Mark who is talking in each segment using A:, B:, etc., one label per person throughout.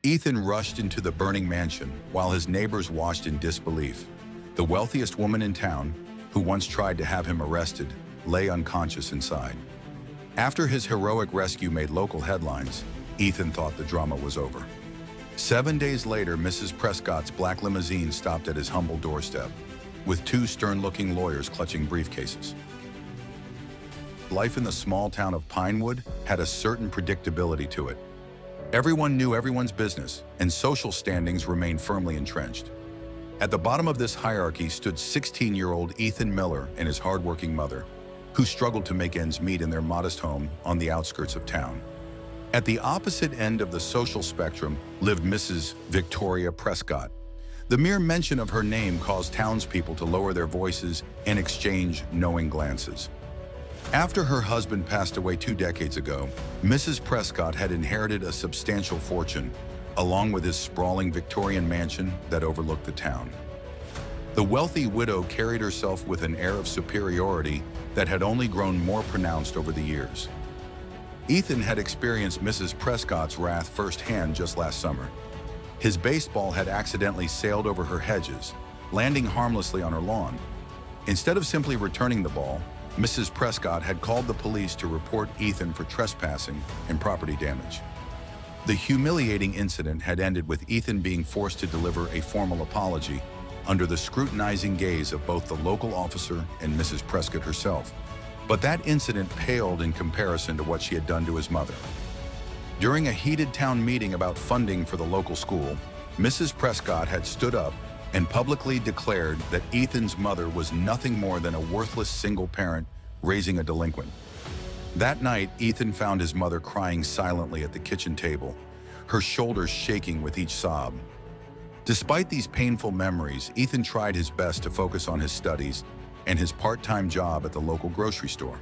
A: Ethan rushed into the burning mansion while his neighbors watched in disbelief. The wealthiest woman in town, who once tried to have him arrested, lay unconscious inside. After his heroic rescue made local headlines, Ethan thought the drama was over. 7 days later, Mrs. Prescott's black limousine stopped at his humble doorstep, with two stern-looking lawyers clutching briefcases. Life in the small town of Pinewood had a certain predictability to it. Everyone knew everyone's business, and social standings remained firmly entrenched. At the bottom of this hierarchy stood 16-year-old Ethan Miller and his hardworking mother, who struggled to make ends meet in their modest home on the outskirts of town. At the opposite end of the social spectrum lived Mrs. Victoria Prescott. The mere mention of her name caused townspeople to lower their voices and exchange knowing glances. After her husband passed away 2 decades ago, Mrs. Prescott had inherited a substantial fortune, along with his sprawling Victorian mansion that overlooked the town. The wealthy widow carried herself with an air of superiority that had only grown more pronounced over the years. Ethan had experienced Mrs. Prescott's wrath firsthand just last summer. His baseball had accidentally sailed over her hedges, landing harmlessly on her lawn. Instead of simply returning the ball, Mrs. Prescott had called the police to report Ethan for trespassing and property damage. The humiliating incident had ended with Ethan being forced to deliver a formal apology under the scrutinizing gaze of both the local officer and Mrs. Prescott herself. But that incident paled in comparison to what she had done to his mother. During a heated town meeting about funding for the local school, Mrs. Prescott had stood up and publicly declared that Ethan's mother was nothing more than a worthless single parent raising a delinquent. That night, Ethan found his mother crying silently at the kitchen table, her shoulders shaking with each sob. Despite these painful memories, Ethan tried his best to focus on his studies and his part-time job at the local grocery store.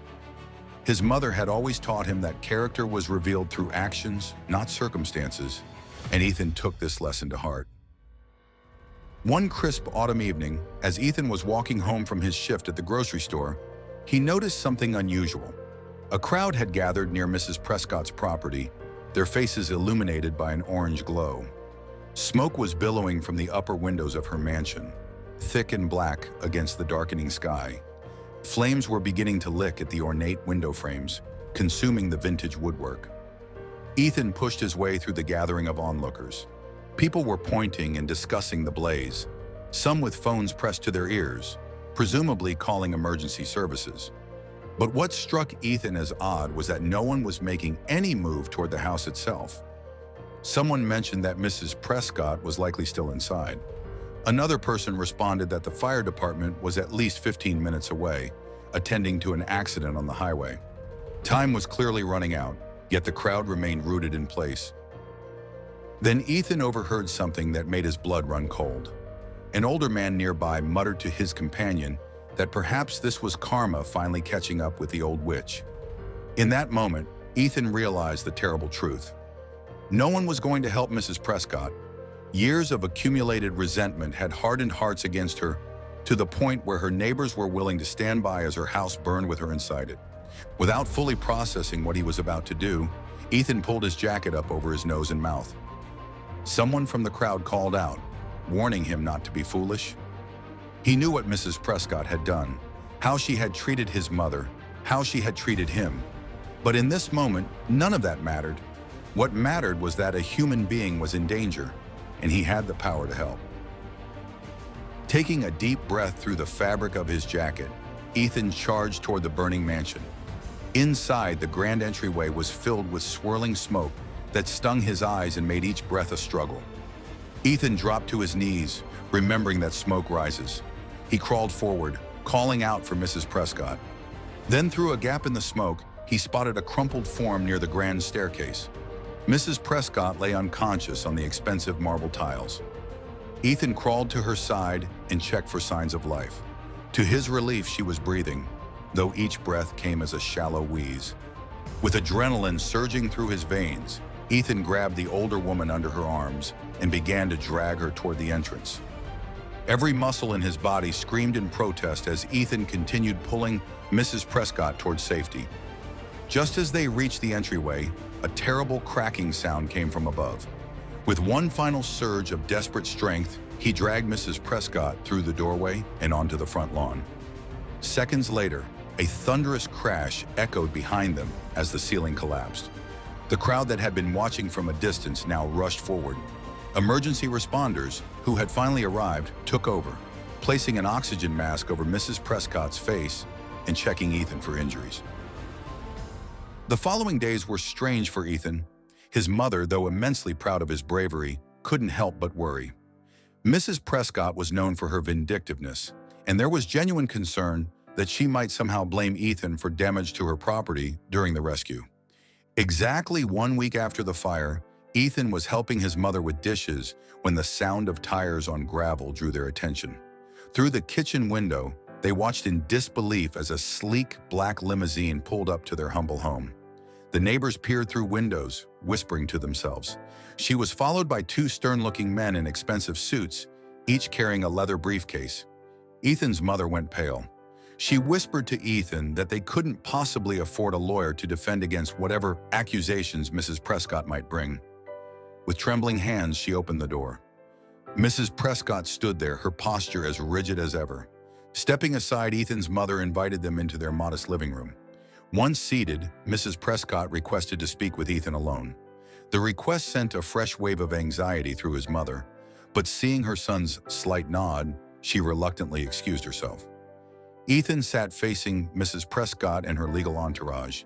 A: His mother had always taught him that character was revealed through actions, not circumstances, and Ethan took this lesson to heart. One crisp autumn evening, as Ethan was walking home from his shift at the grocery store, he noticed something unusual. A crowd had gathered near Mrs. Prescott's property, their faces illuminated by an orange glow. Smoke was billowing from the upper windows of her mansion, thick and black against the darkening sky. Flames were beginning to lick at the ornate window frames, consuming the vintage woodwork. Ethan pushed his way through the gathering of onlookers. People were pointing and discussing the blaze, some with phones pressed to their ears, presumably calling emergency services. But what struck Ethan as odd was that no one was making any move toward the house itself. Someone mentioned that Mrs. Prescott was likely still inside. Another person responded that the fire department was at least 15 minutes away, attending to an accident on the highway. Time was clearly running out, yet the crowd remained rooted in place. Then Ethan overheard something that made his blood run cold. An older man nearby muttered to his companion that perhaps this was karma finally catching up with the old witch. In that moment, Ethan realized the terrible truth. No one was going to help Mrs. Prescott. Years of accumulated resentment had hardened hearts against her to the point where her neighbors were willing to stand by as her house burned with her inside it. Without fully processing what he was about to do, Ethan pulled his jacket up over his nose and mouth. Someone from the crowd called out, warning him not to be foolish. He knew what Mrs. Prescott had done, how she had treated his mother, how she had treated him. But in this moment, none of that mattered. What mattered was that a human being was in danger, and he had the power to help. Taking a deep breath through the fabric of his jacket, Ethan charged toward the burning mansion. Inside, the grand entryway was filled with swirling smoke that stung his eyes and made each breath a struggle. Ethan dropped to his knees, remembering that smoke rises. He crawled forward, calling out for Mrs. Prescott. Then through a gap in the smoke, he spotted a crumpled form near the grand staircase. Mrs. Prescott lay unconscious on the expensive marble tiles. Ethan crawled to her side and checked for signs of life. To his relief, she was breathing, though each breath came as a shallow wheeze. With adrenaline surging through his veins, Ethan grabbed the older woman under her arms and began to drag her toward the entrance. Every muscle in his body screamed in protest as Ethan continued pulling Mrs. Prescott toward safety. Just as they reached the entryway, a terrible cracking sound came from above. With one final surge of desperate strength, he dragged Mrs. Prescott through the doorway and onto the front lawn. Seconds later, a thunderous crash echoed behind them as the ceiling collapsed. The crowd that had been watching from a distance now rushed forward. Emergency responders, who had finally arrived, took over, placing an oxygen mask over Mrs. Prescott's face and checking Ethan for injuries. The following days were strange for Ethan. His mother, though immensely proud of his bravery, couldn't help but worry. Mrs. Prescott was known for her vindictiveness, and there was genuine concern that she might somehow blame Ethan for damage to her property during the rescue. Exactly 1 week after the fire, Ethan was helping his mother with dishes when the sound of tires on gravel drew their attention. Through the kitchen window, they watched in disbelief as a sleek black limousine pulled up to their humble home. The neighbors peered through windows, whispering to themselves. She was followed by two stern-looking men in expensive suits, each carrying a leather briefcase. Ethan's mother went pale. She whispered to Ethan that they couldn't possibly afford a lawyer to defend against whatever accusations Mrs. Prescott might bring. With trembling hands, she opened the door. Mrs. Prescott stood there, her posture as rigid as ever. Stepping aside, Ethan's mother invited them into their modest living room. Once seated, Mrs. Prescott requested to speak with Ethan alone. The request sent a fresh wave of anxiety through his mother, but seeing her son's slight nod, she reluctantly excused herself. Ethan sat facing Mrs. Prescott and her legal entourage.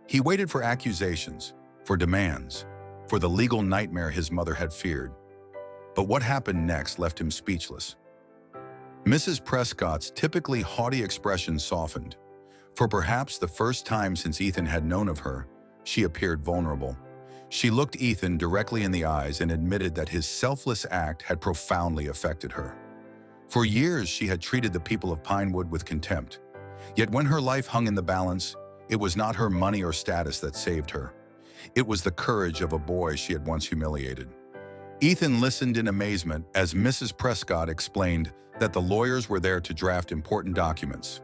A: He waited for accusations, for demands, for the legal nightmare his mother had feared. But what happened next left him speechless. Mrs. Prescott's typically haughty expression softened. For perhaps the first time since Ethan had known of her, she appeared vulnerable. She looked Ethan directly in the eyes and admitted that his selfless act had profoundly affected her. For years, she had treated the people of Pinewood with contempt. Yet when her life hung in the balance, it was not her money or status that saved her. It was the courage of a boy she had once humiliated. Ethan listened in amazement as Mrs. Prescott explained that the lawyers were there to draft important documents.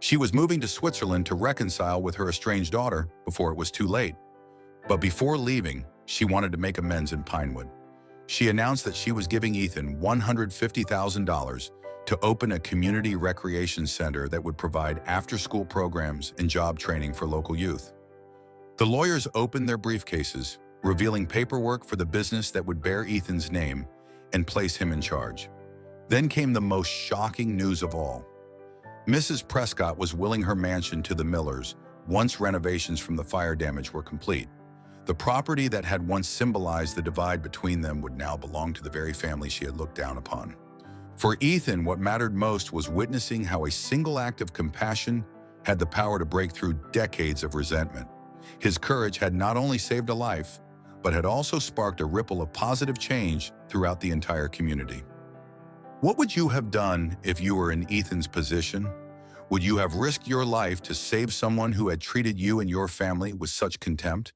A: She was moving to Switzerland to reconcile with her estranged daughter before it was too late. But before leaving, she wanted to make amends in Pinewood. She announced that she was giving Ethan $150,000 to open a community recreation center that would provide after-school programs and job training for local youth. The lawyers opened their briefcases, revealing paperwork for the business that would bear Ethan's name and place him in charge. Then came the most shocking news of all. Mrs. Prescott was willing her mansion to the Millers once renovations from the fire damage were complete. The property that had once symbolized the divide between them would now belong to the very family she had looked down upon. For Ethan, what mattered most was witnessing how a single act of compassion had the power to break through decades of resentment. His courage had not only saved a life, but had also sparked a ripple of positive change throughout the entire community. What would you have done if you were in Ethan's position? Would you have risked your life to save someone who had treated you and your family with such contempt?